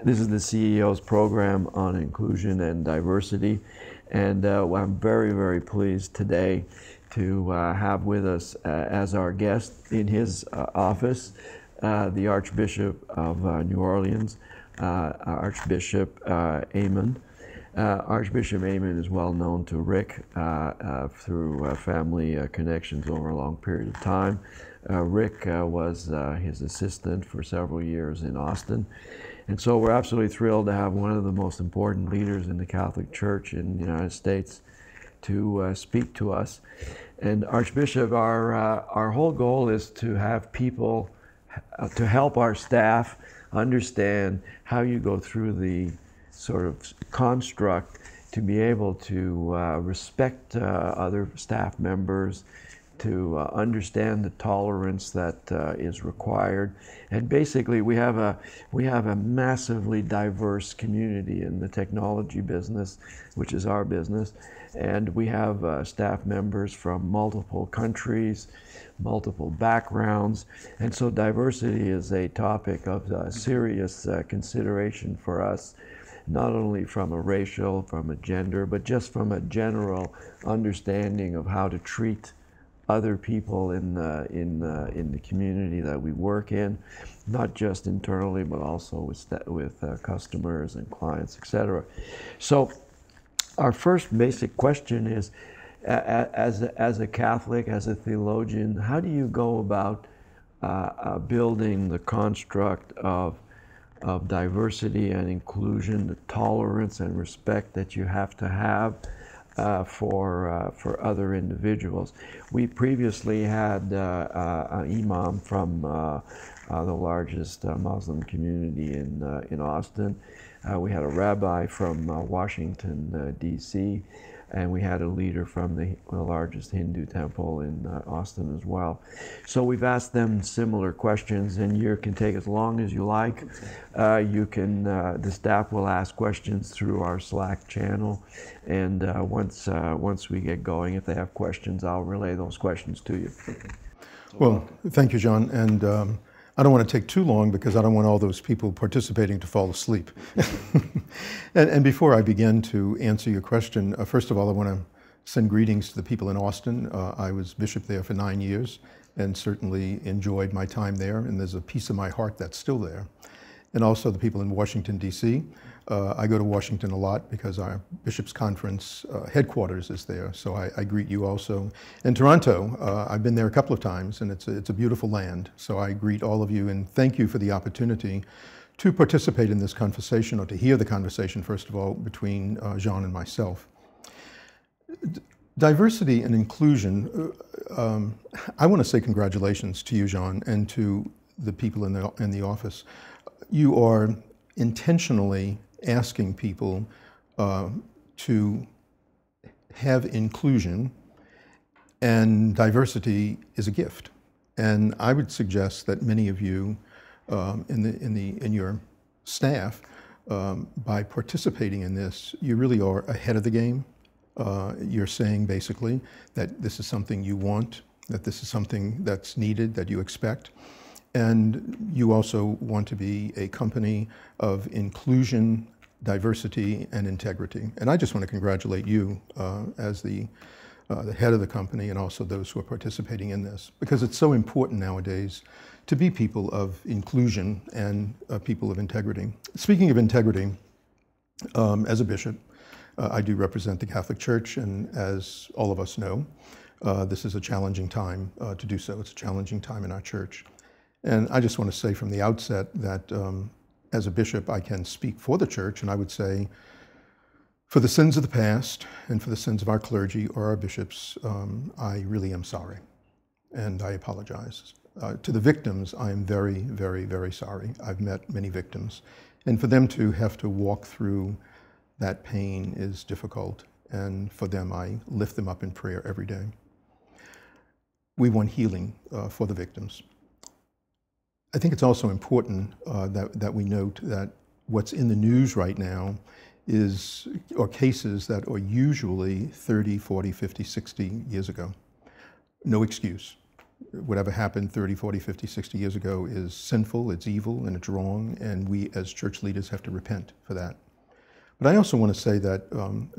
This is the CEO's program on inclusion and diversity, and I'm very, very pleased today to have with us as our guest in his office the Archbishop of New Orleans, Archbishop Aymond. Archbishop Aymond is well known to Rick through family connections over a long period of time. Rick was his assistant for several years in Austin. And so we're absolutely thrilled to have one of the most important leaders in the Catholic Church in the United States to speak to us. And Archbishop, our whole goal is to have people, to help our staff understand how you go through the sort of construct to be able to respect other staff members, to understand the tolerance that is required. And basically we have a massively diverse community in the technology business, which is our business. And we have staff members from multiple countries, multiple backgrounds. And so diversity is a topic of serious consideration for us, not only from a racial, from a gender, but just from a general understanding of how to treat other people in the community that we work in, not just internally, but also with customers and clients, etc. So our first basic question is, as a Catholic, as a theologian, how do you go about building the construct of diversity and inclusion, the tolerance and respect that you have to have for other individuals? We previously had an imam from the largest Muslim community in Austin. We had a rabbi from Washington, D.C., and we had a leader from the largest Hindu temple in Austin as well. So we've asked them similar questions, and you can take as long as you like. The staff will ask questions through our Slack channel, and once we get going, if they have questions, I'll relay those questions to you. Well, thank you, John. And I don't want to take too long because I don't want all those people participating to fall asleep. And before I begin to answer your question, first of all, I want to send greetings to the people in Austin. I was bishop there for 9 years and certainly enjoyed my time there. And there's a piece of my heart that's still there. And also the people in Washington, D.C. I go to Washington a lot because our Bishops' Conference headquarters is there, so I greet you also. In Toronto, I've been there a couple of times, and it's a beautiful land, so I greet all of you and thank you for the opportunity to participate in this conversation, or to hear the conversation, first of all, between Jean and myself. Diversity and inclusion, I want to say congratulations to you, Jean, and to the people in the office. You are intentionally asking people to have inclusion, and diversity is a gift. And I would suggest that many of you in your staff, by participating in this, you really are ahead of the game. You're saying basically that this is something you want, that this is something that's needed, that you expect. And you also want to be a company of inclusion, diversity, and integrity. And I just want to congratulate you as the head of the company, and also those who are participating in this, because it's so important nowadays to be people of inclusion and people of integrity. Speaking of integrity, as a bishop, I do represent the Catholic Church, and as all of us know, this is a challenging time to do so. It's a challenging time in our church. And I just want to say from the outset that as a bishop, I can speak for the church, and I would say for the sins of the past and for the sins of our clergy or our bishops, I really am sorry, and I apologize. To the victims, I am very, very, very sorry. I've met many victims, and for them to have to walk through that pain is difficult, and for them, I lift them up in prayer every day. We want healing for the victims. I think it's also important that we note that what's in the news right now are cases that are usually 30, 40, 50, 60 years ago. No excuse. whatever happened 30, 40, 50, 60 years ago is sinful, it's evil, and it's wrong, and we as church leaders have to repent for that. But I also want to say that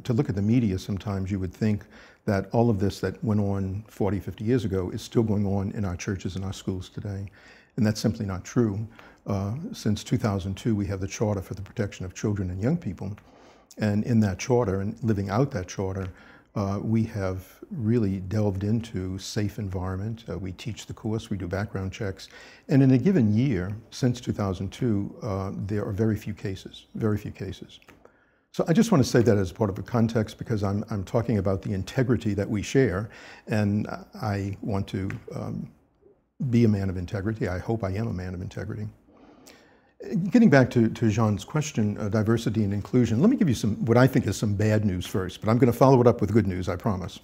to look at the media, sometimes you would think that all of this that went on 40, 50 years ago is still going on in our churches and our schools today. And that's simply not true. Since 2002, we have the Charter for the Protection of Children and Young People. And in that charter, and living out that charter, we have really delved into safe environment. We teach the course, we do background checks. And in a given year, since 2002, there are very few cases, very few cases. So I just want to say that as part of a context because I'm talking about the integrity that we share, and I want to be a man of integrity. I hope I am a man of integrity. Getting back to Jean's question, diversity and inclusion, let me give you what I think is some bad news first, but I'm going to follow it up with good news, I promise.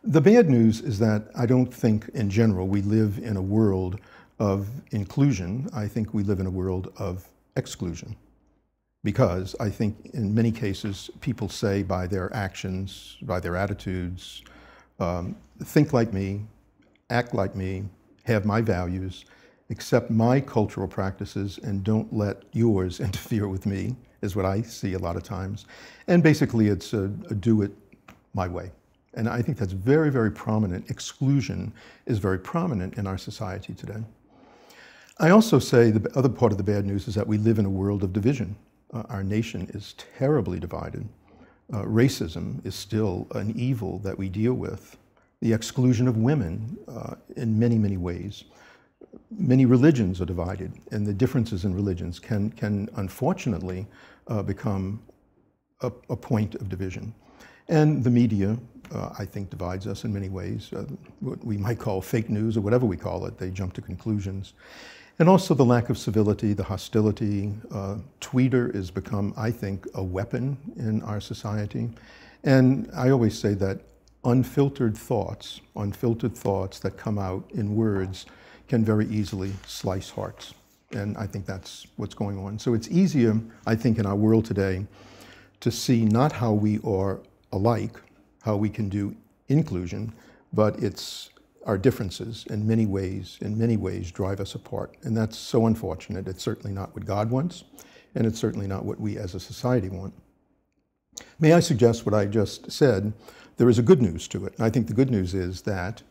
The bad news is that I don't think, in general, we live in a world of inclusion. I think we live in a world of exclusion. Because I think in many cases, people say by their actions, by their attitudes, think like me, act like me, have my values, accept my cultural practices, and don't let yours interfere with me, is what I see a lot of times. And basically it's a do it my way. And I think that's very, very prominent. Exclusion is very prominent in our society today. I also say the other part of the bad news is that we live in a world of division. Our nation is terribly divided. Racism is still an evil that we deal with. The exclusion of women in many, many ways. Many religions are divided, and the differences in religions can unfortunately become a point of division. And the media, I think, divides us in many ways. What we might call fake news or whatever we call it, they jump to conclusions. And also the lack of civility, the hostility. Twitter has become, I think, a weapon in our society. And I always say that unfiltered thoughts that come out in words can very easily slice hearts. And I think that's what's going on. So it's easier, I think, in our world today to see not how we are alike, how we can do inclusion, but it's our differences in many ways drive us apart. And that's so unfortunate. It's certainly not what God wants, and it's certainly not what we as a society want. May I suggest what I just said? There is a good news to it. I think the good news is that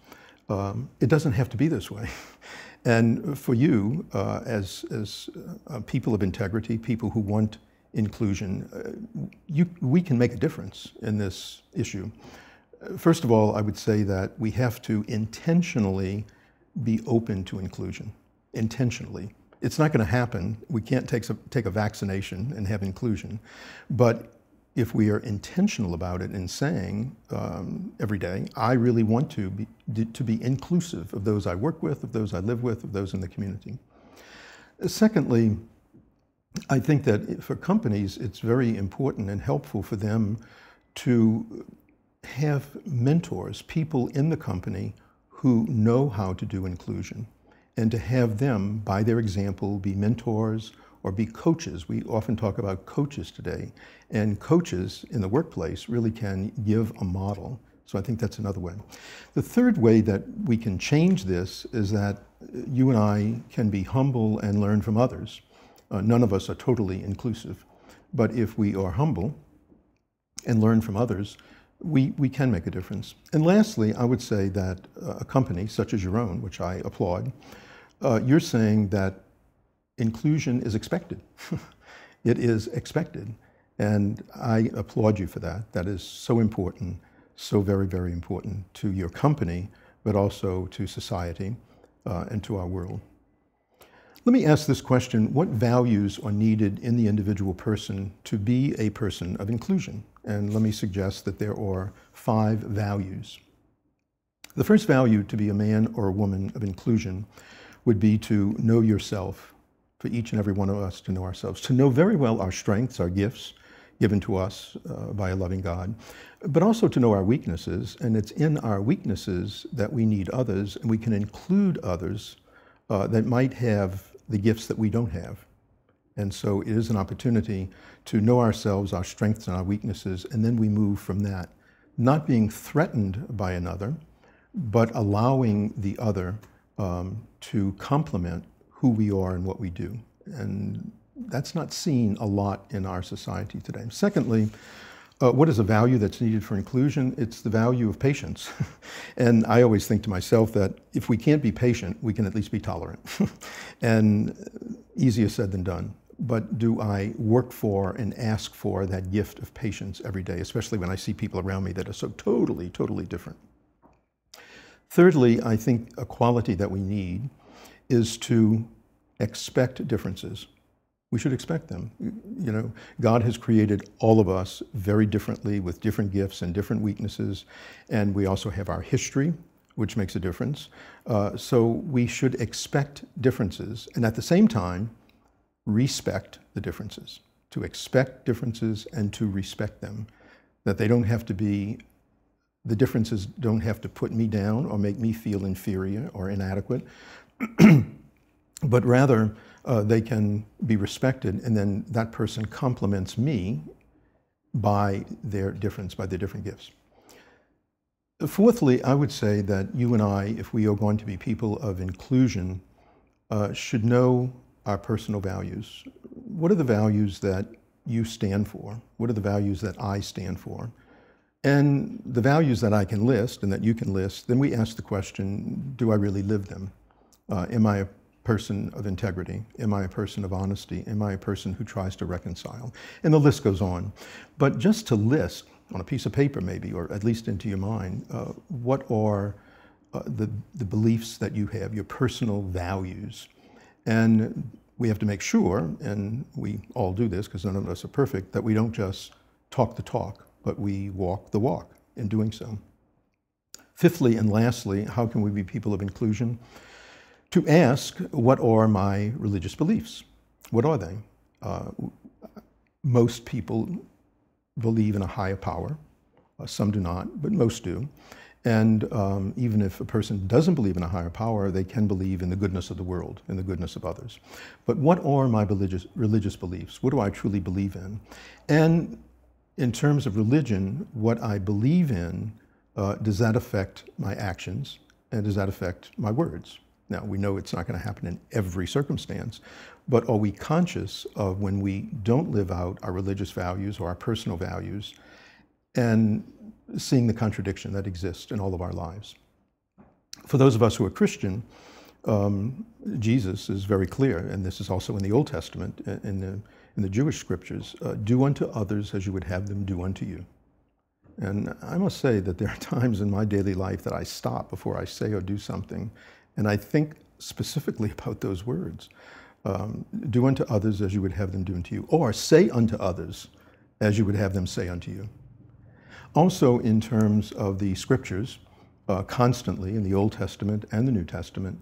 it doesn't have to be this way. And for you, as people of integrity, people who want inclusion, we can make a difference in this issue. First of all, I would say that we have to intentionally be open to inclusion, intentionally. It's not going to happen. We can't take a vaccination and have inclusion. But if we are intentional about it and saying every day, I really want to be inclusive of those I work with, of those I live with, of those in the community. Secondly, I think that for companies, it's very important and helpful for them to have mentors, people in the company who know how to do inclusion, and to have them, by their example, be mentors or be coaches. We often talk about coaches today, and coaches in the workplace really can give a model. So I think that's another way. The third way that we can change this is that you and I can be humble and learn from others. None of us are totally inclusive, but if we are humble and learn from others, we can make a difference. And lastly, I would say that a company such as your own, which I applaud, you're saying that inclusion is expected. It is expected. And I applaud you for that. That is so important, so very, very important to your company, but also to society and to our world. Let me ask this question: what values are needed in the individual person to be a person of inclusion? And let me suggest that there are 5 values. The first value to be a man or a woman of inclusion would be to know yourself, for each and every one of us to know ourselves, to know very well our strengths, our gifts given to us by a loving God, but also to know our weaknesses. And it's in our weaknesses that we need others, and we can include others that might have the gifts that we don't have. And so it is an opportunity to know ourselves, our strengths and our weaknesses, and then we move from that. Not being threatened by another, but allowing the other to complement who we are and what we do. And that's not seen a lot in our society today. Secondly, what is a value that's needed for inclusion? It's the value of patience. And I always think to myself that if we can't be patient, we can at least be tolerant. And easier said than done. But do I work for and ask for that gift of patience every day, especially when I see people around me that are so totally, totally different? Thirdly, I think a quality that we need is to expect differences. We should expect them. You know, God has created all of us very differently with different gifts and different weaknesses, and we also have our history, which makes a difference. So we should expect differences, and at the same time, respect the differences. To expect differences and to respect them. That they don't have to be, the differences don't have to put me down or make me feel inferior or inadequate, but rather, they can be respected, and then that person complements me by their difference, by their different gifts. Fourthly, I would say that you and I, if we are going to be people of inclusion, should know our personal values. What are the values that you stand for? What are the values that I stand for? And the values that I can list and that you can list, then we ask the question, do I really live them? Am I a person of integrity? Am I a person of honesty? Am I a person who tries to reconcile? And the list goes on. But just to list on a piece of paper maybe, or at least into your mind, what are the beliefs that you have, your personal values? And we have to make sure, and we all do this because none of us are perfect, that we don't just talk the talk, but we walk the walk in doing so. Fifthly and lastly, how can we be people of inclusion? To ask, what are my religious beliefs? What are they? Most people believe in a higher power. Some do not, but most do. And even if a person doesn't believe in a higher power, they can believe in the goodness of the world, in the goodness of others. But what are my religious beliefs? What do I truly believe in? And in terms of religion, what I believe in, does that affect my actions? And does that affect my words? Now, we know it's not going to happen in every circumstance, but are we conscious of when we don't live out our religious values or our personal values and seeing the contradiction that exists in all of our lives? For those of us who are Christian, Jesus is very clear, and this is also in the Old Testament, in the Jewish scriptures, do unto others as you would have them do unto you. And I must say that there are times in my daily life that I stop before I say or do something, and I think specifically about those words. Do unto others as you would have them do unto you, or say unto others as you would have them say unto you. Also, in terms of the scriptures, constantly in the Old Testament and the New Testament,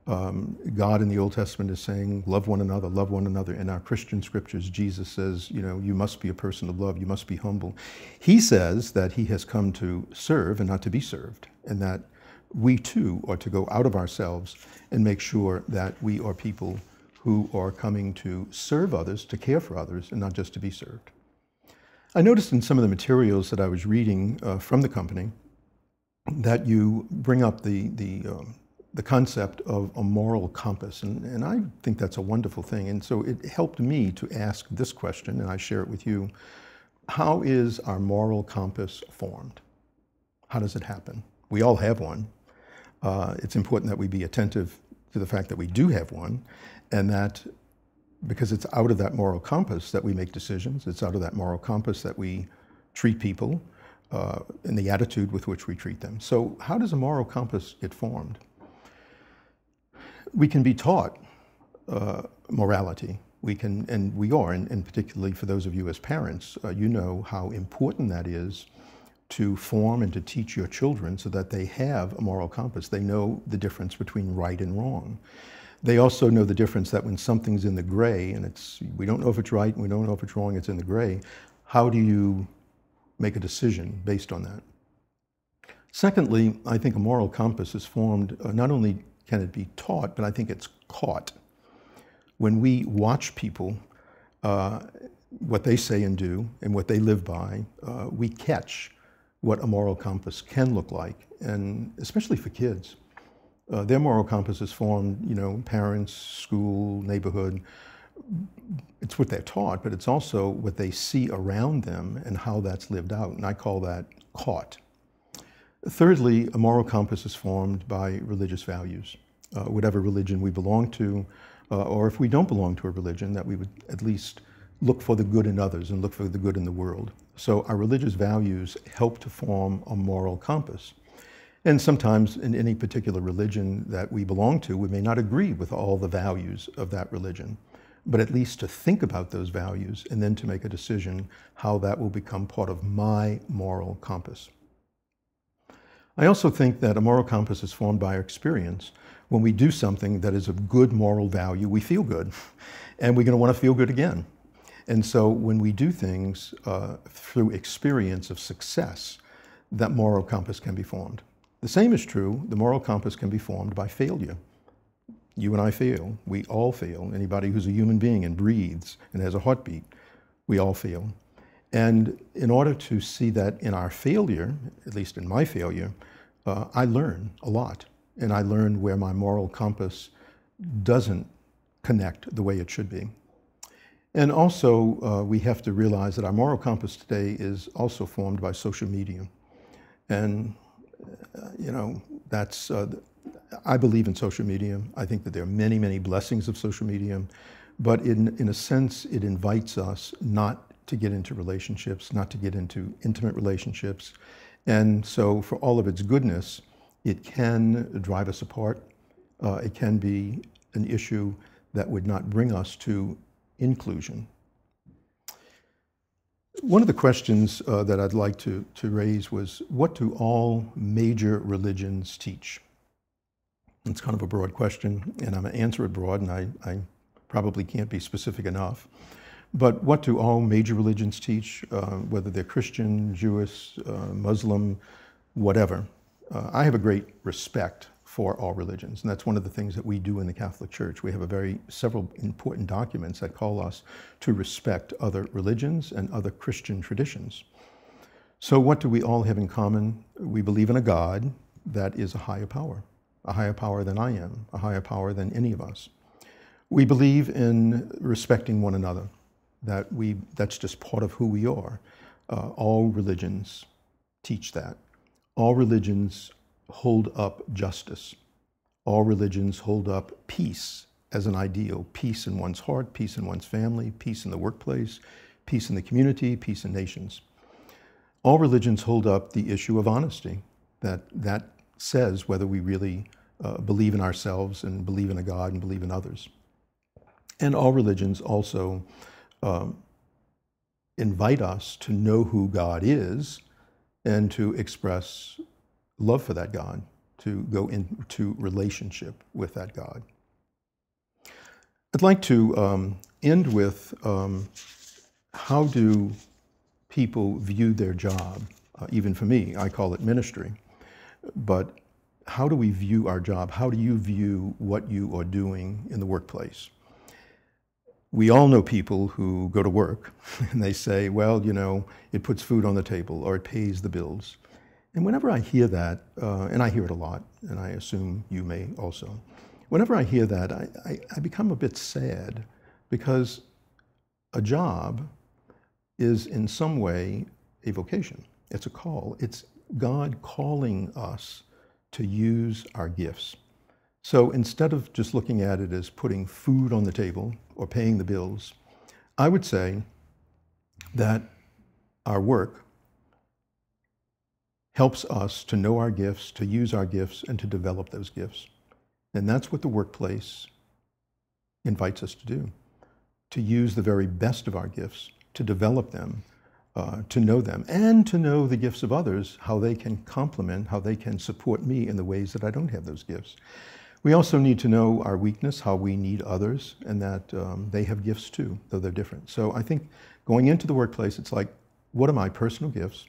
God in the Old Testament is saying, love one another, love one another. In our Christian scriptures, Jesus says, you know, you must be a person of love, you must be humble. He says that he has come to serve and not to be served, and that we too are to go out of ourselves and make sure that we are people who are coming to serve others, to care for others, and not just to be served. I noticed in some of the materials that I was reading from the company that you bring up the concept of a moral compass, and I think that's a wonderful thing. And so it helped me to ask this question, and I share it with you. How is our moral compass formed? How does it happen? We all have one. It's important that we be attentive to the fact that we do have one, and that because it's out of that moral compass that we make decisions, it's out of that moral compass that we treat people, and the attitude with which we treat them. So how does a moral compass get formed? We can be taught morality. We can, and we are, and particularly for those of you as parents, you know how important that is to form and to teach your children so that they have a moral compass. They know the difference between right and wrong. They also know the difference that when something's in the gray, and we don't know if it's right and we don't know if it's wrong, it's in the gray, how do you make a decision based on that? Secondly, I think a moral compass is formed, not only can it be taught, but I think it's caught. When we watch people, what they say and do and what they live by, we catch what a moral compass can look like, and especially for kids. Their moral compass is formed, parents, school, neighborhood. It's what they're taught, but it's also what they see around them and how that's lived out, and I call that caught. Thirdly, a moral compass is formed by religious values. Whatever religion we belong to, or if we don't belong to a religion, that we would at least look for the good in others and look for the good in the world. So our religious values help to form a moral compass. And sometimes in any particular religion that we belong to, we may not agree with all the values of that religion, but at least to think about those values and then to make a decision how that will become part of my moral compass. I also think that a moral compass is formed by our experience. When we do something that is of good moral value, we feel good, and we're going to want to feel good again. And so when we do things through experience of success, that moral compass can be formed. The same is true, the moral compass can be formed by failure. You and I fail. We all fail. Anybody who's a human being and breathes and has a heartbeat, we all fail. And in order to see that in our failure, at least in my failure, I learn a lot. And I learn where my moral compass doesn't connect the way it should be. And also, we have to realize that our moral compass today is also formed by social media. And, that's, I believe in social media. I think that there are many, many blessings of social media. But in a sense, it invites us not to get into relationships, not to get into intimate relationships. And so for all of its goodness, it can drive us apart. It can be an issue that would not bring us to inclusion. One of the questions that I'd like to raise was, what do all major religions teach? It's kind of a broad question, and I'm going to answer it broad, and I probably can't be specific enough. But what do all major religions teach, whether they're Christian, Jewish, Muslim, whatever? I have a great respect for all religions, and that's one of the things that we do in the Catholic Church. We have several important documents that call us to respect other religions and other Christian traditions. So what do we all have in common? We believe in a God that is a higher power than I am, a higher power than any of us. We believe in respecting one another, that's just part of who we are. All religions teach that. All religions hold up justice. All religions hold up peace as an ideal. Peace in one's heart, peace in one's family, peace in the workplace, peace in the community, peace in nations. All religions hold up the issue of honesty, that says whether we really believe in ourselves and believe in a God and believe in others. And all religions also invite us to know who God is and to express love for that God, to go into relationship with that God. I'd like to end with how do people view their job? Even for me, I call it ministry. But how do we view our job? How do you view what you are doing in the workplace? We all know people who go to work and they say, well, it puts food on the table or it pays the bills. And whenever I hear that, and I hear it a lot, and I assume you may also, whenever I hear that, I become a bit sad, because a job is in some way a vocation. It's a call. It's God calling us to use our gifts. So instead of just looking at it as putting food on the table or paying the bills, I would say that our work helps us to know our gifts, to use our gifts, and to develop those gifts. And that's what the workplace invites us to do, to use the very best of our gifts, to develop them, to know them, and to know the gifts of others, how they can complement, how they can support me in the ways that I don't have those gifts. We also need to know our weakness, how we need others, and that they have gifts too, though they're different. So I think going into the workplace, it's like, what are my personal gifts?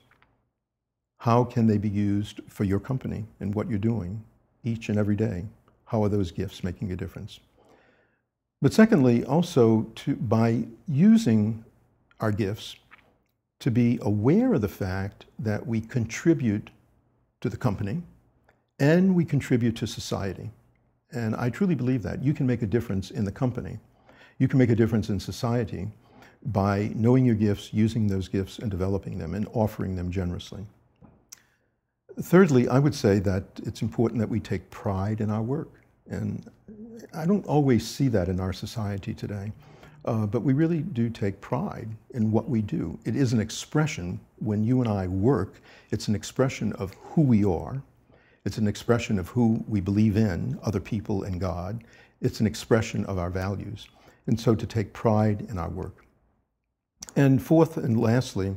How can they be used for your company and what you're doing each and every day? How are those gifts making a difference? But secondly, also by using our gifts, to be aware of the fact that we contribute to the company and we contribute to society. And I truly believe that. You can make a difference in the company. You can make a difference in society by knowing your gifts, using those gifts, and developing them and offering them generously. Thirdly, I would say that it's important that we take pride in our work. And I don't always see that in our society today, but we really do take pride in what we do. It is an expression, when you and I work, it's an expression of who we are. It's an expression of who we believe in, other people and God. It's an expression of our values. And so to take pride in our work. And fourth and lastly,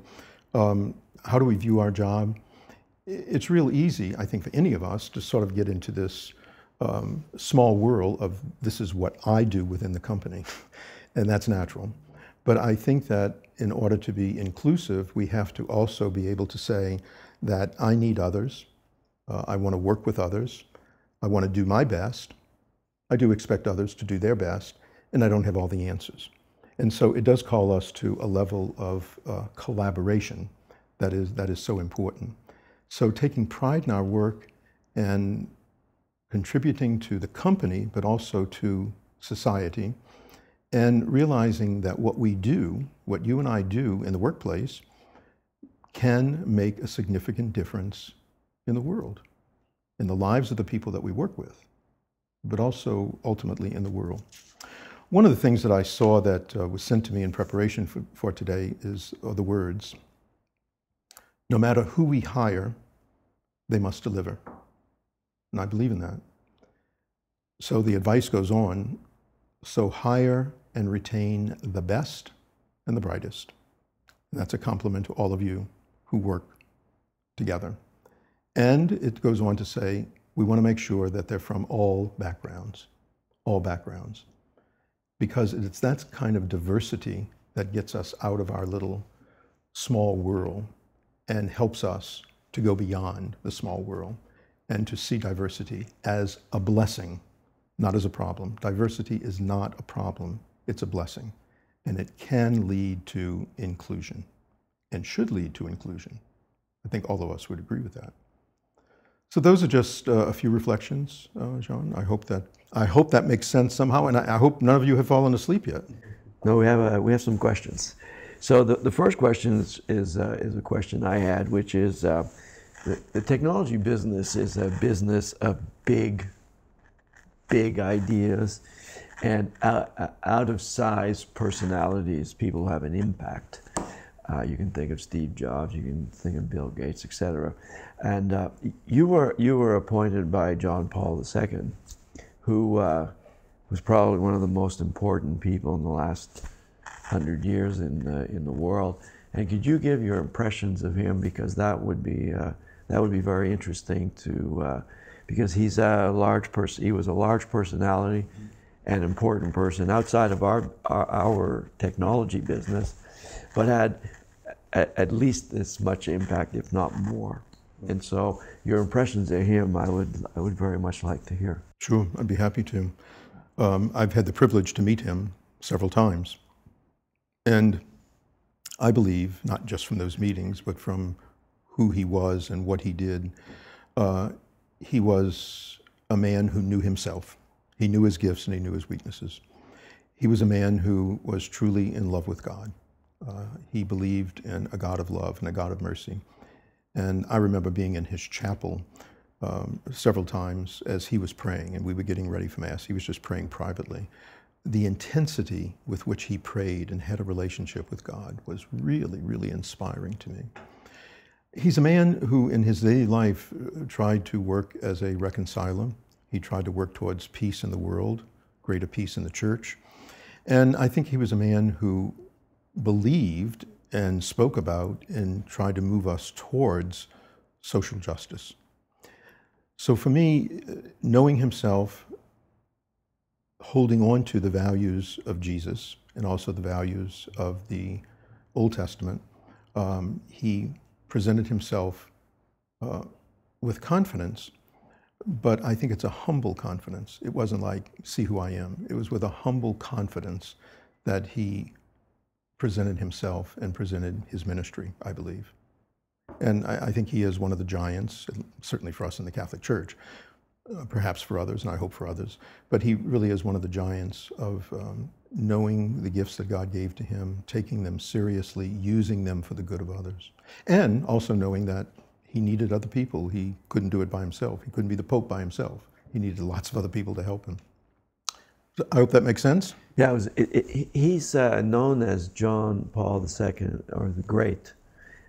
how do we view our job? It's real easy, I think, for any of us to sort of get into this small world of this is what I do within the company, and that's natural. But I think that in order to be inclusive, we have to also be able to say that I need others, I want to work with others, I want to do my best, I do expect others to do their best, and I don't have all the answers. And so it does call us to a level of collaboration that is so important. So taking pride in our work and contributing to the company, but also to society, and realizing that what we do, what you and I do in the workplace, can make a significant difference in the world, in the lives of the people that we work with, but also ultimately in the world. One of the things that I saw that was sent to me in preparation for today are the words, no matter who we hire, they must deliver. And I believe in that. So the advice goes on, so hire and retain the best and the brightest. And that's a compliment to all of you who work together. And it goes on to say, we want to make sure that they're from all backgrounds, because it's that kind of diversity that gets us out of our little small world and helps us to go beyond the small world and to see diversity as a blessing, not as a problem. Diversity is not a problem, it's a blessing. And it can lead to inclusion and should lead to inclusion. I think all of us would agree with that. So those are just a few reflections, Jean. I hope that makes sense somehow, and I hope none of you have fallen asleep yet. No, we have some questions. So the first question is a question I had, which is the technology business is a business of big ideas, and out of size personalities. People have an impact. You can think of Steve Jobs, you can think of Bill Gates, etc. And you were appointed by John Paul II, who was probably one of the most important people in the last 100 years in the world. And could you give your impressions of him, because that would be very interesting to because he's a large person. He was a large personality, an important person outside of our technology business, but had at least as much impact, if not more. And so your impressions of him, I would very much like to hear. Sure, I'd be happy to. I've had the privilege to meet him several times. And I believe, not just from those meetings, but from who he was and what he did, he was a man who knew himself. He knew his gifts and he knew his weaknesses. He was a man who was truly in love with God. He believed in a God of love and a God of mercy. And I remember being in his chapel several times as he was praying, and we were getting ready for Mass. He was just praying privately. The intensity with which he prayed and had a relationship with God was really, really inspiring to me. He's a man who in his daily life tried to work as a reconciler. He tried to work towards peace in the world, greater peace in the church. And I think he was a man who believed and spoke about and tried to move us towards social justice. So for me, knowing himself, holding on to the values of Jesus and also the values of the Old Testament, he presented himself with confidence, but I think it's a humble confidence. It wasn't like, see who I am. It was with a humble confidence that he presented himself and presented his ministry, I believe. And I think he is one of the giants, certainly for us in the Catholic Church, perhaps for others, and I hope for others, but he really is one of the giants of knowing the gifts that God gave to him, taking them seriously, using them for the good of others, and also knowing that he needed other people. He couldn't do it by himself. He couldn't be the Pope by himself. He needed lots of other people to help him. So I hope that makes sense. Yeah, he's known as John Paul II, or the Great,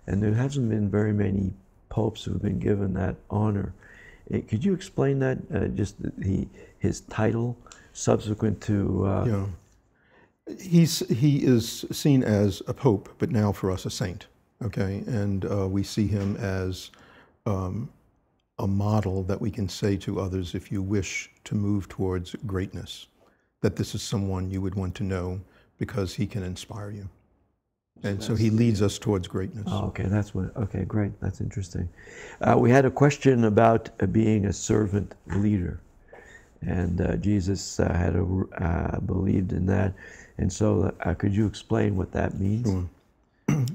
and there hasn't been very many popes who have been given that honor. Could you explain that, just his title subsequent to... Yeah. He is seen as a pope, but now for us a saint, okay? And we see him as a model that we can say to others, if you wish to move towards greatness, that this is someone you would want to know because he can inspire you. And so he leads us towards greatness. Oh, okay, okay, great, that's interesting. We had a question about being a servant leader, and Jesus had believed in that, and so could you explain what that means? Sure.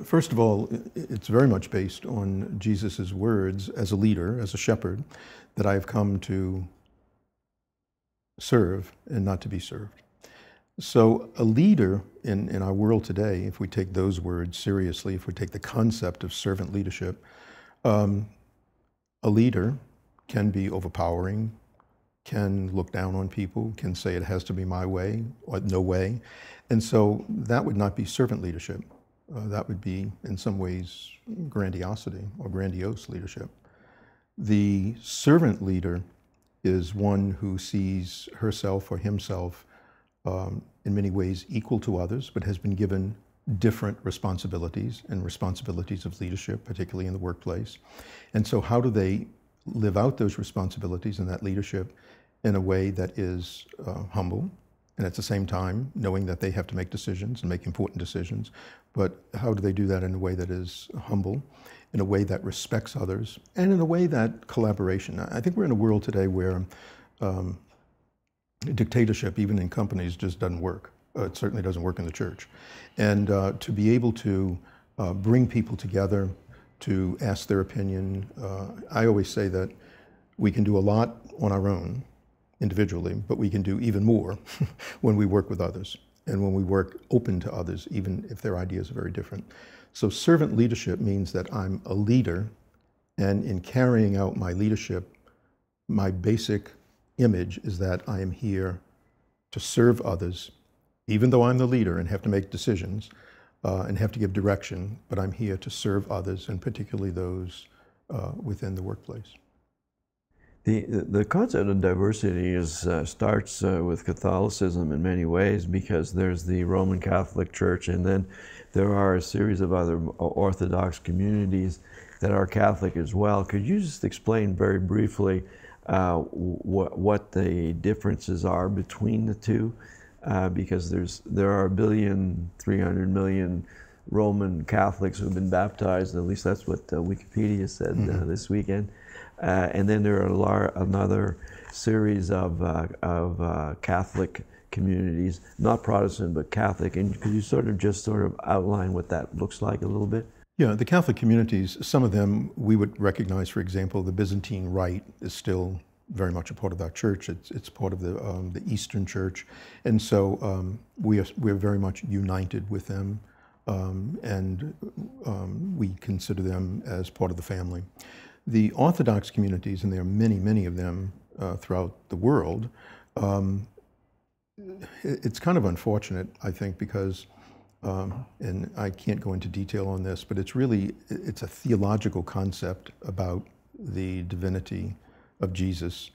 First of all, it's very much based on Jesus' words as a leader, as a shepherd, that I have come to serve and not to be served. So a leader in our world today, if we take those words seriously, if we take the concept of servant leadership, a leader can be overpowering, can look down on people, can say it has to be my way or no way. And so that would not be servant leadership. That would be, in some ways, grandiosity or grandiose leadership. The servant leader is one who sees herself or himself in many ways equal to others, but has been given different responsibilities and responsibilities of leadership, particularly in the workplace. And so how do they live out those responsibilities and that leadership in a way that is humble, and at the same time knowing that they have to make decisions and make important decisions, but how do they do that in a way that is humble, in a way that respects others, and in a way that collaboration. I think we're in a world today where dictatorship, even in companies, just doesn't work. It certainly doesn't work in the church. And to be able to bring people together, to ask their opinion. I always say that we can do a lot on our own, individually, but we can do even more when we work with others and when we work open to others, even if their ideas are very different. So servant leadership means that I'm a leader, and in carrying out my leadership, my basic image is that I am here to serve others, even though I'm the leader and have to make decisions and have to give direction, but I'm here to serve others, and particularly those within the workplace. The concept of diversity starts with Catholicism in many ways, because there's the Roman Catholic Church, and then there are a series of other Orthodox communities that are Catholic as well. Could you just explain very briefly what the differences are between the two? Because there are 1,300,000,000 Roman Catholics who've been baptized, at least that's what Wikipedia said this weekend. And then there are another series of Catholic communities, not Protestant, but Catholic. And could you sort of outline what that looks like a little bit? Yeah, the Catholic communities, some of them we would recognize, for example, the Byzantine Rite is still very much a part of our church. It's part of the Eastern Church. And so we're very much united with them, and we consider them as part of the family. The Orthodox communities, and there are many, many of them throughout the world, it's kind of unfortunate, I think, because, and I can't go into detail on this, but it's a theological concept about the divinity of Jesus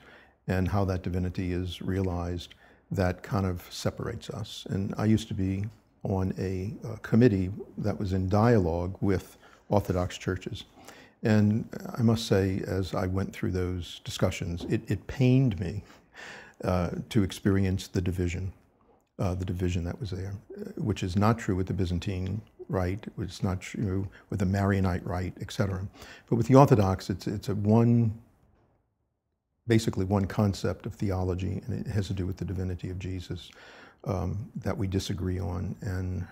and how that divinity is realized that kind of separates us. And I used to be on a committee that was in dialogue with Orthodox churches. And I must say, as I went through those discussions, it pained me to experience the division that was there, which is not true with the Byzantine Rite, it's not true with the Maronite Rite, etc. But with the Orthodox, it's basically one concept of theology, and it has to do with the divinity of Jesus that we disagree on. And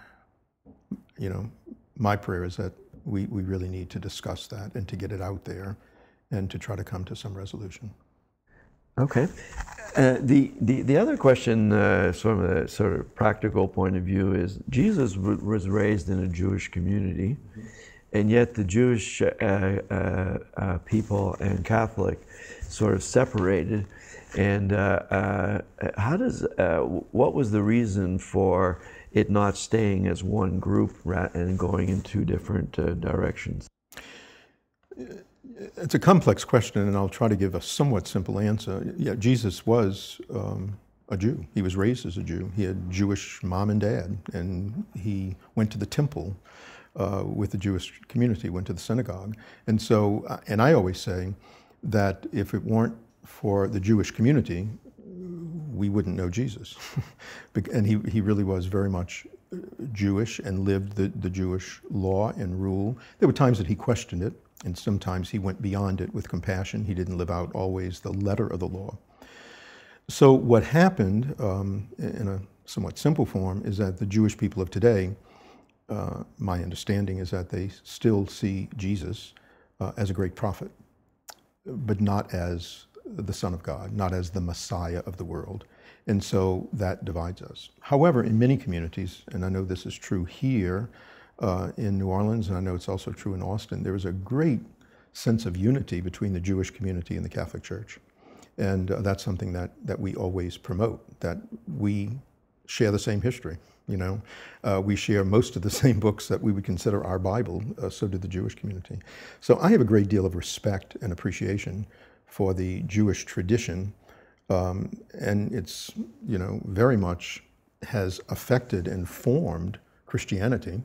you know, my prayer is that we really need to discuss that and to get it out there and to try to come to some resolution. Okay. The other question, from a sort of practical point of view, is Jesus was raised in a Jewish community, and yet the Jewish people and Catholic sort of separated. And what was the reason for it not staying as one group and going in two different directions? It's a complex question, and I'll try to give a somewhat simple answer. Yeah, Jesus was a Jew. He was raised as a Jew. He had Jewish mom and dad, and he went to the temple with the Jewish community, went to the synagogue. And so, and I always say that if it weren't for the Jewish community, we wouldn't know Jesus. And he really was very much Jewish and lived the Jewish law and rule. There were times that he questioned it, and sometimes he went beyond it with compassion. He didn't live out always the letter of the law. So what happened, in a somewhat simple form, is that the Jewish people of today, my understanding is that they still see Jesus as a great prophet, but not as the Son of God, not as the Messiah of the world. And so that divides us. However, in many communities, and I know this is true here in New Orleans, and I know it's also true in Austin, there is a great sense of unity between the Jewish community and the Catholic Church. And that's something that we always promote, that we share the same history. You know, we share most of the same books that we would consider our Bible, so did the Jewish community. So I have a great deal of respect and appreciation for the Jewish tradition, and it's, you know, very much has affected and formed Christianity,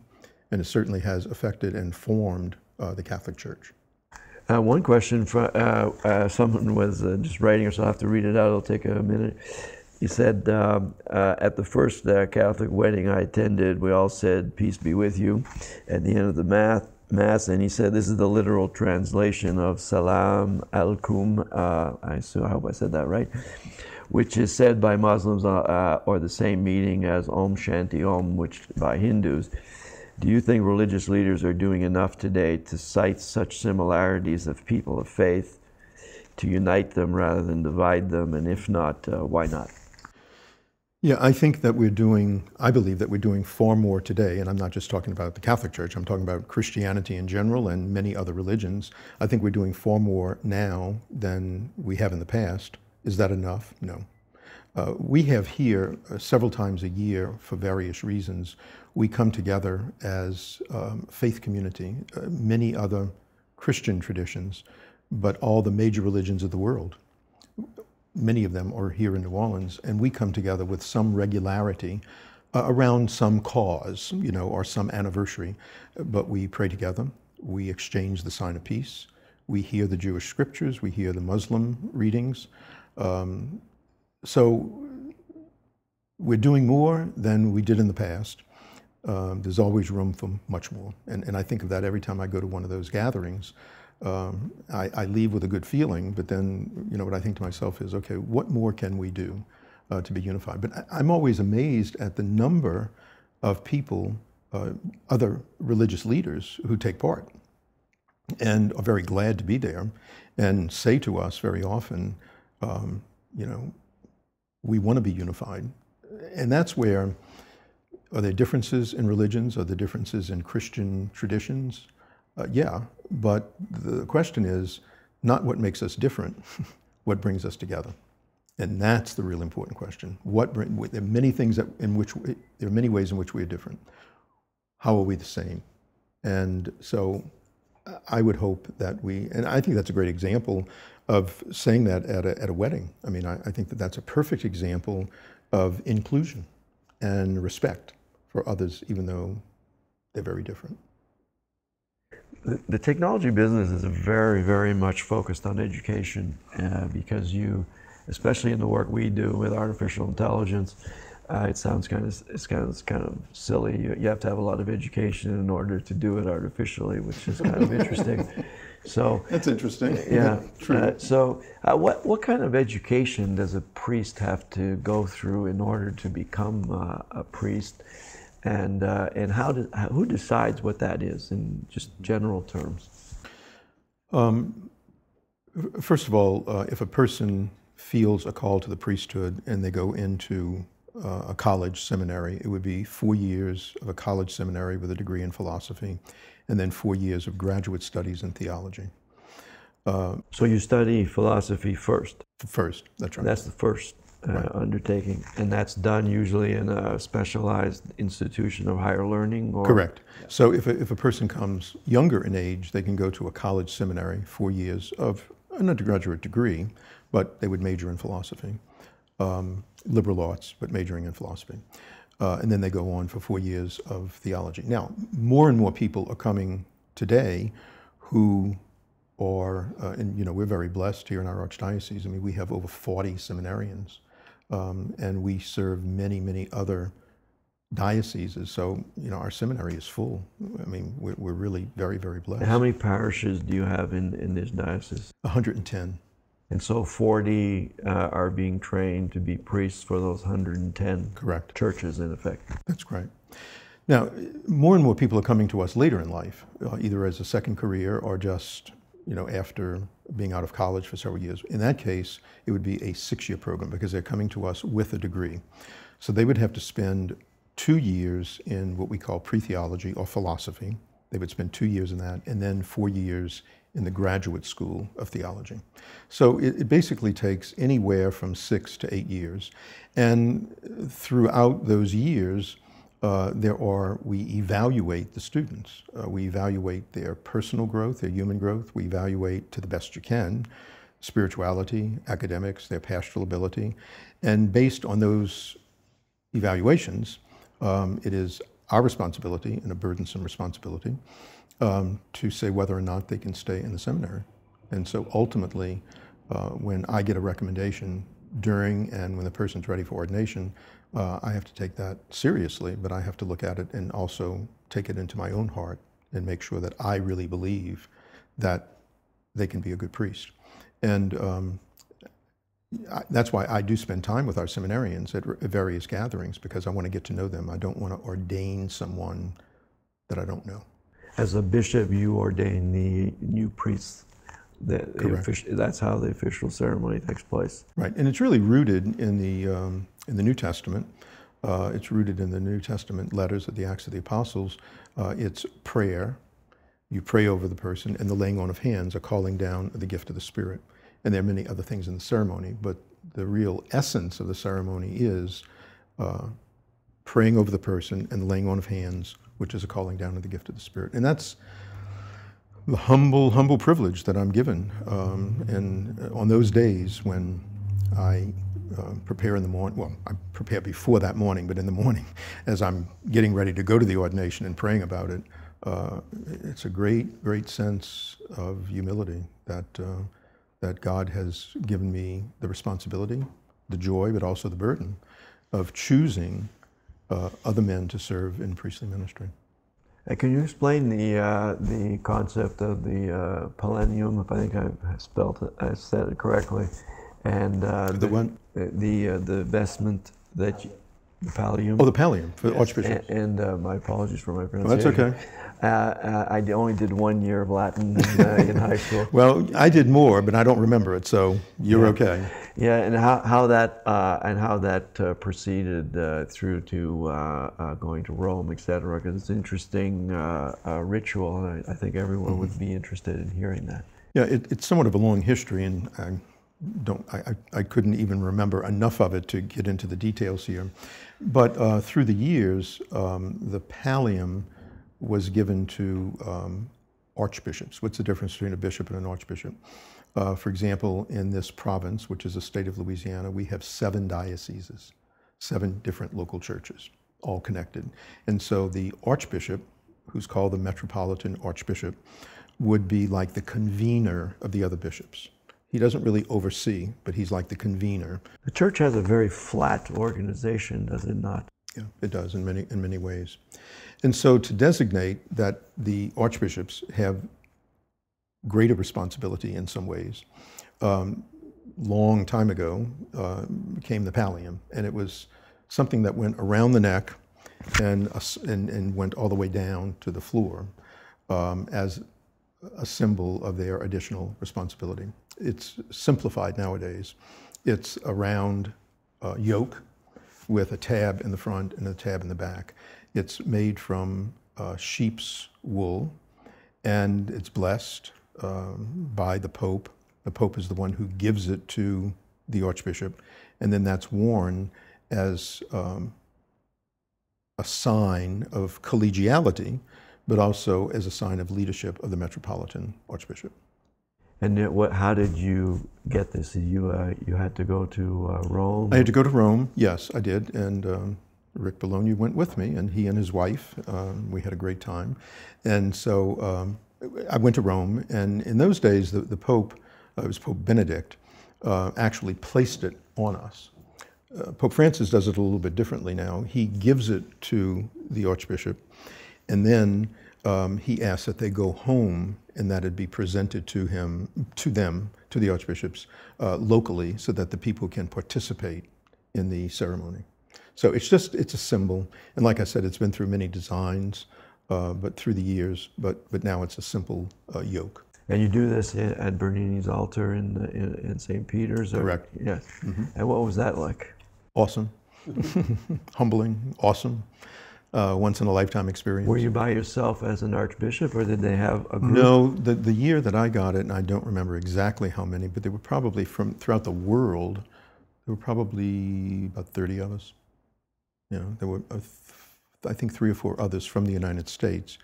and it certainly has affected and formed the Catholic Church. One question from someone was just writing, so I'll have to read it out. It'll take a minute. He said, at the first Catholic wedding I attended, we all said, "Peace be with you," at the end of the Mass, and he said, this is the literal translation of Salam Alaikum, I hope I said that right, which is said by Muslims or the same meaning as Om Shanti Om, which by Hindus. Do you think religious leaders are doing enough today to cite such similarities of people of faith to unite them rather than divide them? And if not, why not? Yeah, I think that I believe that we're doing far more today, and I'm not just talking about the Catholic Church, I'm talking about Christianity in general and many other religions. I think we're doing far more now than we have in the past. Is that enough? No. We have here several times a year, for various reasons, we come together as faith community, many other Christian traditions, but all the major religions of the world. Many of them are here in New Orleans, and we come together with some regularity around some cause, you know, or some anniversary. But we pray together, we exchange the sign of peace, we hear the Jewish scriptures, we hear the Muslim readings. So we're doing more than we did in the past. There's always room for much more. And I think of that every time I go to one of those gatherings. I leave with a good feeling, but then, you know, what I think to myself is, okay, what more can we do to be unified? But I'm always amazed at the number of people, other religious leaders who take part and are very glad to be there and say to us very often, you know, we want to be unified. And that's where, are there differences in religions? Are there differences in Christian traditions? Yeah, but the question is not what makes us different, what brings us together. And that's the real important question. There are many things there are many ways in which we are different. How are we the same? And so I would hope that and I think that's a great example of saying that at a wedding. I mean, I think that that's a perfect example of inclusion and respect for others, even though they're very different. The technology business is very, very much focused on education because especially in the work we do with artificial intelligence, it sounds kind of silly. You have to have a lot of education in order to do it artificially, which is kind of interesting. So that's interesting. Yeah. True. So what kind of education does a priest have to go through in order to become a priest? And who decides what that is in just general terms? First of all, if a person feels a call to the priesthood and they go into a college seminary, it would be 4 years of a college seminary with a degree in philosophy, and then 4 years of graduate studies in theology. So you study philosophy first? First, that's right. That's the first undertaking, and that's done usually in a specialized institution of higher learning? Or? Correct. So if a person comes younger in age, they can go to a college seminary, 4 years of an undergraduate degree, but they would major in philosophy. Liberal arts, but majoring in philosophy. And then they go on for 4 years of theology. Now, more and more people are coming today who are, and we're very blessed here in our archdiocese. I mean, we have over 40 seminarians, and we serve many, many other dioceses. So, our seminary is full. I mean, we're really very, very blessed. How many parishes do you have in this diocese? 110. And so 40 are being trained to be priests for those 110 Correct. Churches, in effect. That's right. Now, more and more people are coming to us later in life, either as a second career or just, after being out of college for several years. In that case, it would be a 6-year program because they're coming to us with a degree. So they would have to spend 2 years in what we call pre-theology or philosophy. They would spend 2 years in that, and then 4 years in the graduate school of theology. So it basically takes anywhere from 6 to 8 years. And throughout those years, we evaluate the students. We evaluate their personal growth, their human growth. We evaluate, to the best you can, spirituality, academics, their pastoral ability. And based on those evaluations, it is our responsibility, and a burdensome responsibility, to say whether or not they can stay in the seminary. And so ultimately, when I get a recommendation during and when the person's ready for ordination, I have to take that seriously, but I have to look at it and also take it into my own heart and make sure that I really believe that they can be a good priest. And that's why I do spend time with our seminarians at various gatherings, because I want to get to know them. I don't want to ordain someone that I don't know. As a bishop, you ordain the new priests. That's how the official ceremony takes place. Right, and it's really rooted in the New Testament. It's rooted in the New Testament letters of the Acts of the Apostles. It's prayer. You pray over the person, and the laying on of hands, a calling down of the gift of the Spirit. And there are many other things in the ceremony, but the real essence of the ceremony is praying over the person and the laying on of hands, which is a calling down of the gift of the Spirit. And that's the humble privilege that I'm given. And on those days when I prepare in the morning, well, I prepare before that morning, but in the morning, as I'm getting ready to go to the ordination and praying about it, it's a great sense of humility that God has given me the responsibility, the joy, but also the burden of choosing other men to serve in priestly ministry. Can you explain the concept of the Pallium, if I think I said it correctly, and the vestment that the Pallium? Oh, the Pallium for the Archbishop. And my apologies for my pronunciation. Oh, that's okay. I only did 1 year of Latin in high school. Well, I did more, but I don't remember it, so you're okay. Yeah, and how that proceeded through to going to Rome, etc. Because it's an interesting ritual, and I think everyone would be interested in hearing that. Yeah, it's somewhat of a long history, and I couldn't even remember enough of it to get into the details here. But through the years, the Pallium was given to archbishops. What's the difference between a bishop and an archbishop? For example, in this province, which is the state of Louisiana, we have 7 dioceses, 7 different local churches, all connected. And so the archbishop, who's called the metropolitan archbishop, would be like the convener of the other bishops. He doesn't really oversee, but he's like the convener. The church has a very flat organization, does it not? Yeah, it does in many ways. And so to designate that the archbishops have greater responsibility in some ways, long time ago came the Pallium, and it was something that went around the neck, and went all the way down to the floor as a symbol of their additional responsibility. It's simplified nowadays. It's a round yoke with a tab in the front and a tab in the back. It's made from sheep's wool, and it's blessed by the Pope. The Pope is the one who gives it to the Archbishop, and then that's worn as a sign of collegiality, but also as a sign of leadership of the Metropolitan Archbishop. And how did you get this? You had to go to Rome? I had to go to Rome, yes, I did, and Rick Bologna went with me, and he and his wife, we had a great time. And so I went to Rome, and in those days, the Pope, it was Pope Benedict, actually placed it on us. Pope Francis does it a little bit differently now. He gives it to the Archbishop, and then he asks that they go home and that it be presented to the archbishops locally, so that the people can participate in the ceremony. So it's a symbol, and like I said, it's been through many designs, but through the years, but now it's a simple yoke. And you do this at Bernini's altar in St. Peter's? Correct. Yes. Mm-hmm. And what was that like? Awesome. Humbling, awesome. Once in a lifetime experience. Were you by yourself as an archbishop, or did they have a group? No, the year that I got it, and I don't remember exactly how many, but they were probably from throughout the world, there were probably about 30 of us. You know, there were, I think, 3 or 4 others from the United States,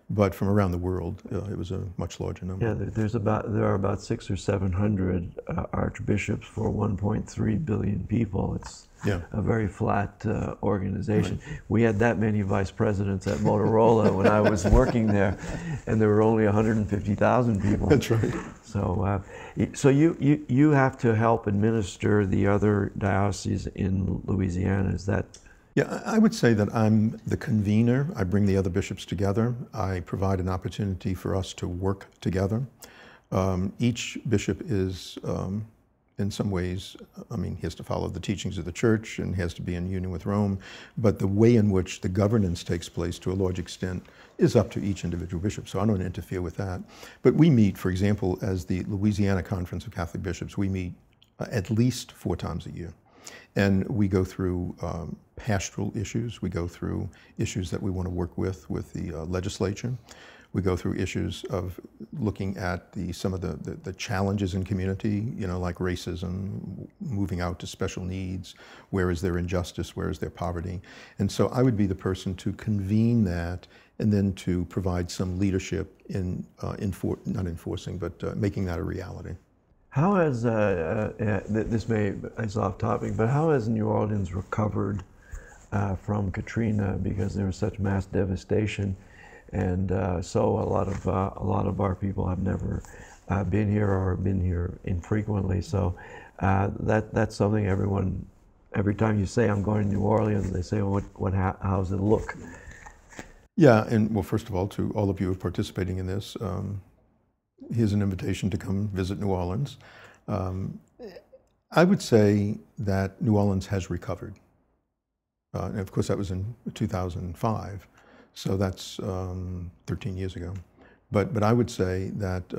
but from around the world, it was a much larger number. Yeah, there are about 600 or 700 archbishops for 1.3 billion people. It's a very flat organization. Right. We had that many vice presidents at Motorola when I was working there, and there were only 150,000 people. That's right. So, so you have to help administer the other dioceses in Louisiana. Is that? Yeah, I would say that I'm the convener. I bring the other bishops together. I provide an opportunity for us to work together. Each bishop is, in some ways, I mean, he has to follow the teachings of the church and he has to be in union with Rome, but the way in which the governance takes place to a large extent is up to each individual bishop, so I don't interfere with that. But we meet, for example, as the Louisiana Conference of Catholic Bishops, we meet at least 4 times a year. And we go through pastoral issues. We go through issues that we want to work with the legislature. We go through issues of looking at some of the challenges in community, you know, like racism, moving out to special needs, where is there injustice, where is there poverty. And so I would be the person to convene that and then to provide some leadership in, not enforcing, but making that a reality. How has, this is off topic, but how has New Orleans recovered from Katrina, because there was such mass devastation, and so a lot of our people have never been here or been here infrequently. So that's something every time you say I'm going to New Orleans, they say, well, how's it look? Yeah, and well, first of all, to all of you who are participating in this, here's an invitation to come visit New Orleans. I would say that New Orleans has recovered. And of course, that was in 2005, so that's 13 years ago. But I would say that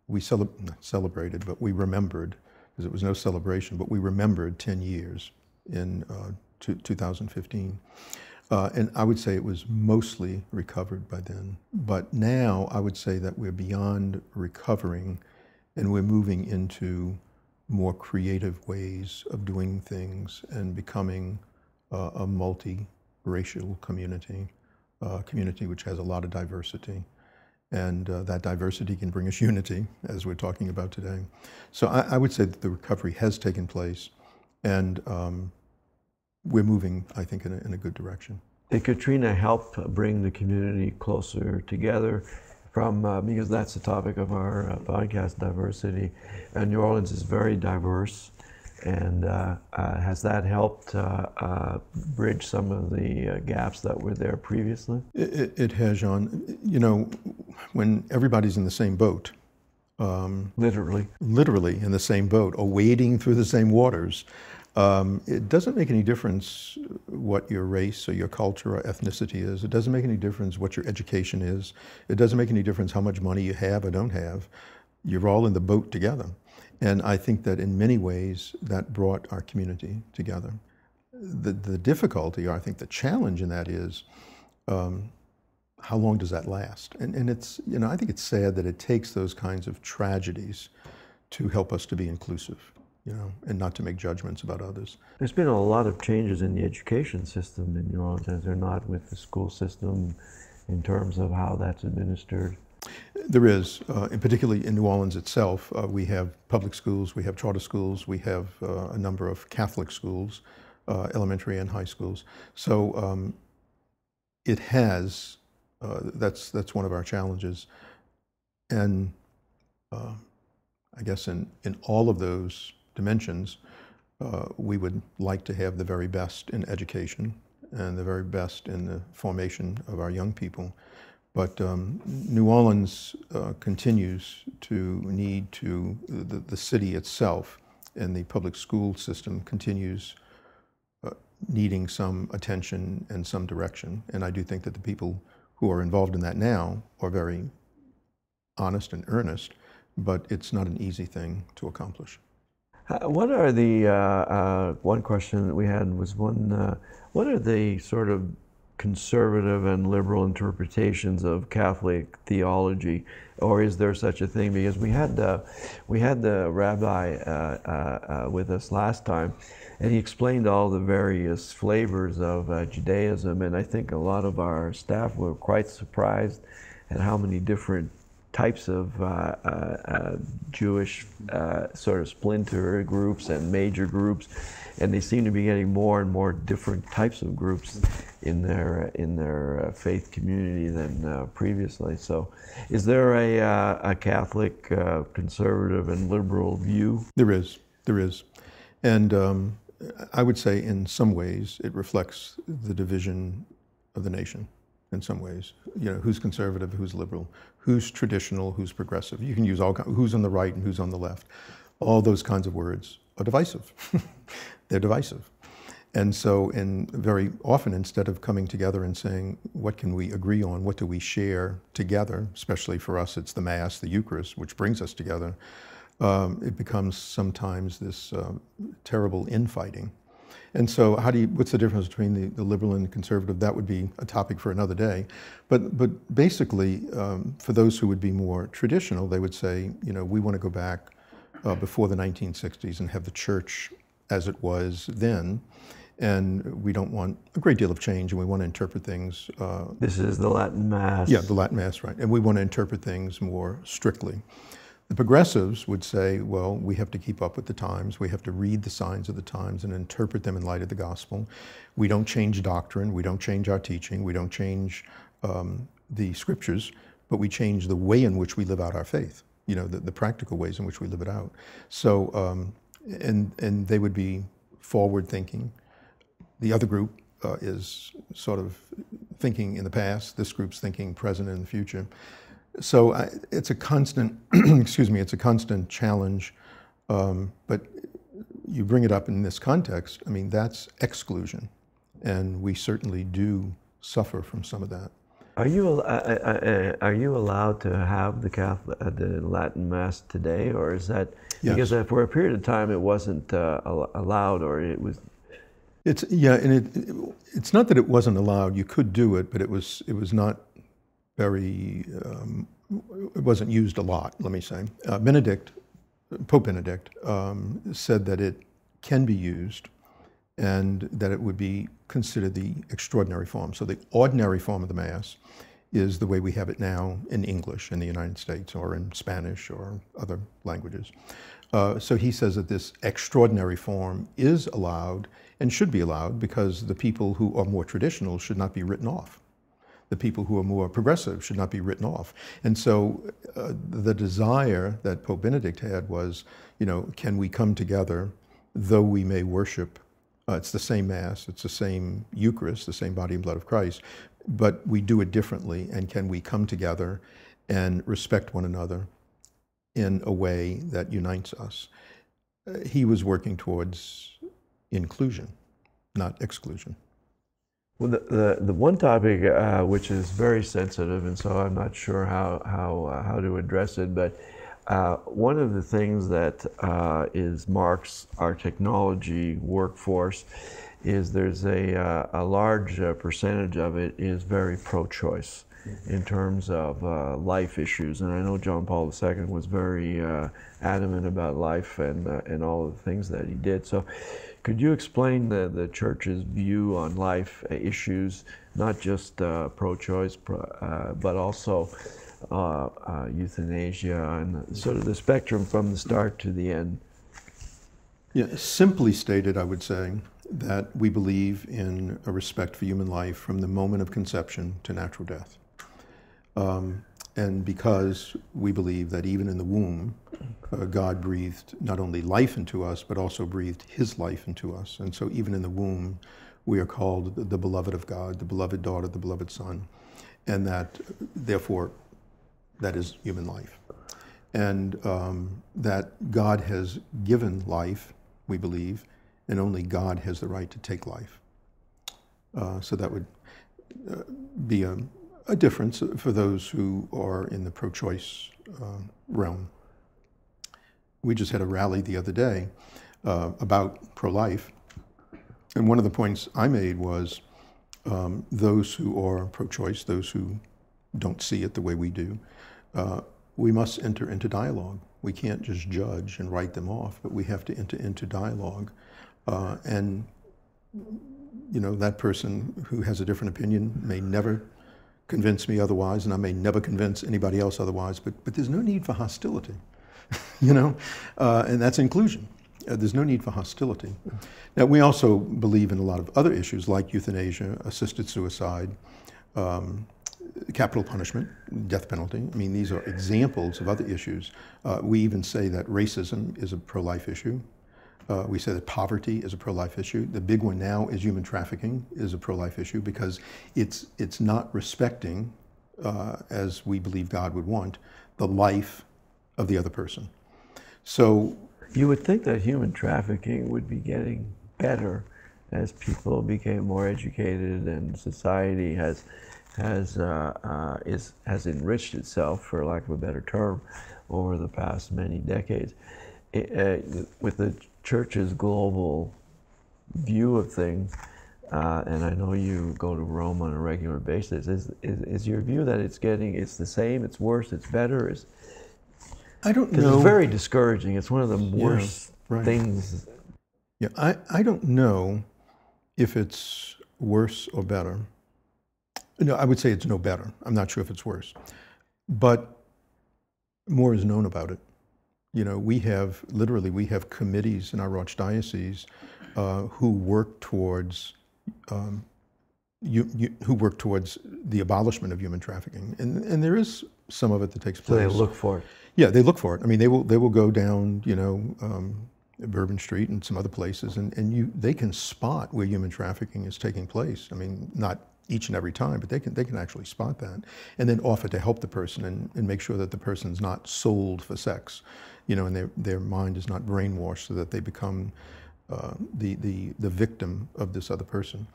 we not celebrated, but we remembered, because it was no celebration, but we remembered 10 years in 2015. And I would say it was mostly recovered by then. But now I would say that we're beyond recovering, and we're moving into more creative ways of doing things and becoming a multi-racial community, a community which has a lot of diversity. And that diversity can bring us unity, as we're talking about today. So I would say that the recovery has taken place, and we're moving, I think, in a good direction. Did Katrina help bring the community closer together? Because that's the topic of our podcast, diversity. And New Orleans is very diverse, and has that helped bridge some of the gaps that were there previously? It has, John. You know, when everybody's in the same boat, literally in the same boat, or wading through the same waters, It doesn't make any difference what your race or your culture or ethnicity is. It doesn't make any difference what your education is. It doesn't make any difference how much money you have or don't have. You're all in the boat together. And I think that in many ways that brought our community together. The difficulty, or I think the challenge in that is, how long does that last? And it's, you know, I think it's sad that it takes those kinds of tragedies to help us to be inclusive, you know, and not to make judgments about others. There's been a lot of changes in the education system in New Orleans, as there not with the school system in terms of how that's administered. There is, and particularly in New Orleans itself, we have public schools, we have charter schools, we have a number of Catholic schools, elementary and high schools. So it has, that's one of our challenges. And I guess in all of those dimensions, we would like to have the very best in education and the very best in the formation of our young people. But New Orleans continues to need to, the city itself and the public school system continues needing some attention and some direction. And I do think that the people who are involved in that now are very honest and earnest, but it's not an easy thing to accomplish. What are the, one question that we had was what are the sort of conservative and liberal interpretations of Catholic theology, or is there such a thing? Because we had the rabbi with us last time, and he explained all the various flavors of Judaism, and I think a lot of our staff were quite surprised at how many different types of Jewish sort of splinter groups and major groups, and they seem to be getting more and more different types of groups in their faith community than previously. So, is there a Catholic conservative and liberal view? There is, and I would say in some ways it reflects the division of the nation. In some ways, you know, who's conservative, who's liberal, who's traditional, who's progressive. You can use all kinds, who's on the right and who's on the left. All those kinds of words are divisive. They're divisive. And so, very often, instead of coming together and saying, what can we agree on, what do we share together, especially for us, it's the Mass, the Eucharist, which brings us together, it becomes sometimes this terrible infighting. And so what's the difference between the liberal and the conservative? That would be a topic for another day. But basically, for those who would be more traditional, they would say, you know, we want to go back before the 1960s and have the church as it was then. And we don't want a great deal of change, and we want to interpret things. This is the Latin Mass. Yeah, the Latin Mass, right. And we want to interpret things more strictly. The progressives would say, well, we have to keep up with the times. We have to read the signs of the times and interpret them in light of the gospel. We don't change doctrine. We don't change our teaching. We don't change the scriptures, but we change the way in which we live out our faith, you know, the practical ways in which we live it out. So, and they would be forward thinking. The other group is sort of thinking in the past. This group's thinking present and the future. So it's a constant, excuse me, it's a constant challenge, but you bring it up in this context, I mean, that's exclusion, and we certainly do suffer from some of that. Are you allowed to have the Latin Mass today, or is that, yes. Because for a period of time it wasn't allowed, or it was? Yeah, and it's not that it wasn't allowed, you could do it, but it was not very, it wasn't used a lot, let me say. Pope Benedict said that it can be used and that it would be considered the extraordinary form. So the ordinary form of the Mass is the way we have it now in English in the United States or in Spanish or other languages. So he says that this extraordinary form is allowed and should be allowed because the people who are more traditional should not be written off. The people who are more progressive should not be written off. And so the desire that Pope Benedict had was, you know, can we come together, though we may worship, it's the same Mass, it's the same Eucharist, the same body and blood of Christ, but we do it differently, and can we come together and respect one another in a way that unites us? He was working towards inclusion, not exclusion. Well, the one topic which is very sensitive, and so I'm not sure how to address it, but one of the things that marks our technology workforce is there's a large percentage of it is very pro-choice in terms of life issues, and I know John Paul II was very adamant about life and all of the things that he did. So could you explain the Church's view on life issues, not just pro-choice, but also euthanasia and sort of the spectrum from the start to the end? Yeah, simply stated, I would say that we believe in a respect for human life from the moment of conception to natural death. And because we believe that even in the womb, God breathed not only life into us, but also breathed his life into us. And so even in the womb, we are called the beloved of God, the beloved daughter, the beloved son. And that, therefore, that is human life. And that God has given life, we believe, and only God has the right to take life. So that would be a difference for those who are in the pro-choice realm. We just had a rally the other day about pro-life, and one of the points I made was those who are pro-choice, those who don't see it the way we do, we must enter into dialogue. We can't just judge and write them off, but we have to enter into dialogue. And you know, that person who has a different opinion may never convince me otherwise, and I may never convince anybody else otherwise, but there's no need for hostility, you know, and that's inclusion. There's no need for hostility. Now, we also believe in a lot of other issues like euthanasia, assisted suicide, capital punishment, death penalty. I mean, these are examples of other issues. We even say that racism is a pro-life issue. We say that poverty is a pro-life issue. The big one now is human trafficking is a pro-life issue because it's not respecting, as we believe God would want, the life of the other person. So you would think that human trafficking would be getting better as people became more educated and society has enriched itself, for lack of a better term, over the past many decades. With the Church's global view of things, and I know you go to Rome on a regular basis, is your view that it's the same, it's worse, it's better? I don't know. It's very discouraging. It's one of the worst things. Yeah, I don't know if it's worse or better. No, I would say it's no better. I'm not sure if it's worse. But more is known about it. You know, we have committees in our archdiocese who work towards the abolishment of human trafficking, and there is some of it that takes place. So they look for it. Yeah, they look for it. I mean, they will go down, you know, Bourbon Street and some other places, and they can spot where human trafficking is taking place. I mean, not each and every time, but they can actually spot that, and then offer to help the person and make sure that the person's not sold for sex, you know, and their mind is not brainwashed so that they become the victim of this other person.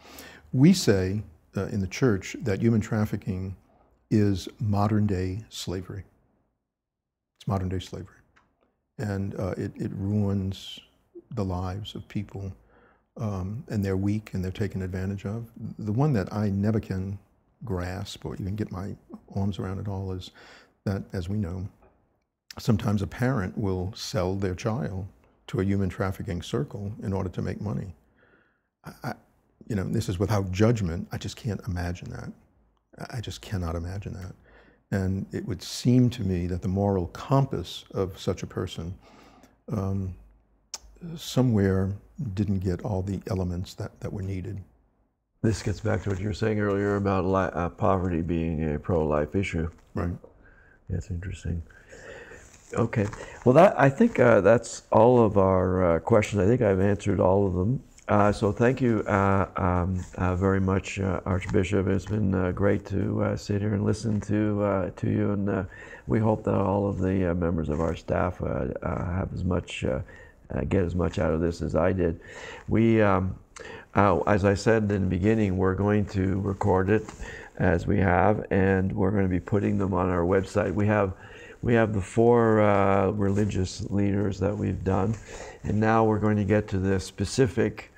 We say in the Church that human trafficking is modern day slavery. It's modern day slavery, and it ruins the lives of people. And they're weak and they're taken advantage of. The one that I never can grasp or even get my arms around at all is that, as we know, sometimes a parent will sell their child to a human trafficking circle in order to make money. You know, this is without judgment. I just can't imagine that. I just cannot imagine that. And it would seem to me that the moral compass of such a person somewhere didn't get all the elements that were needed. This gets back to what you were saying earlier about poverty being a pro-life issue. Right. That's interesting. Okay. Well, I think that's all of our questions. I think I've answered all of them. So thank you very much, Archbishop. It's been great to sit here and listen to you, and we hope that all of the members of our staff have as much get as much out of this as I did. We, as I said in the beginning, we're going to record it as we have, and we're going to be putting them on our website. We have the 4 religious leaders that we've done, and now we're going to get to the specific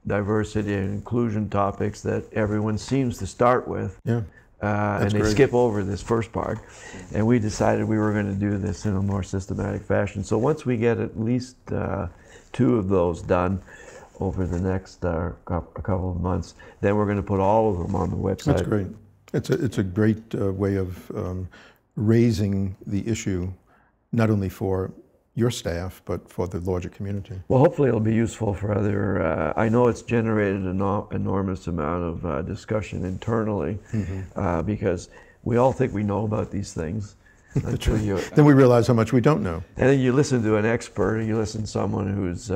diversity and inclusion topics that everyone seems to start with. Yeah. And they skip over this first part, and we decided we were going to do this in a more systematic fashion. So once we get at least 2 of those done over the next couple of months, then we're going to put all of them on the website. That's great. It's a great way of raising the issue, not only for your staff, but for the larger community. Well, hopefully it'll be useful for other, I know it's generated an enormous amount of discussion internally, because we all think we know about these things. Until you, then we realize how much we don't know. And then you listen to an expert, or you listen to someone whose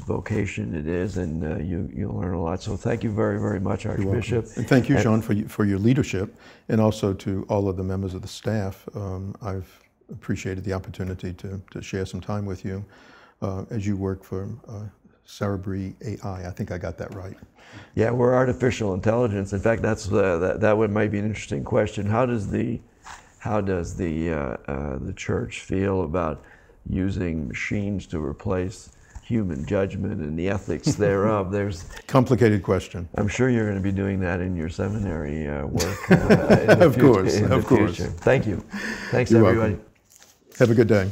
vocation it is, and you'll learn a lot. So thank you very, very much, Archbishop. And thank you, Jean, for your leadership, and also to all of the members of the staff. I've appreciated the opportunity to share some time with you as you work for Cerebri AI. I think I got that right. Yeah, we're artificial intelligence. In fact, that's that one might be an interesting question. How does the church feel about using machines to replace human judgment and the ethics thereof? There's complicated question. I'm sure you're going to be doing that in your seminary work. Of course. Thank you. Thanks, You're everybody. welcome. Have a good day.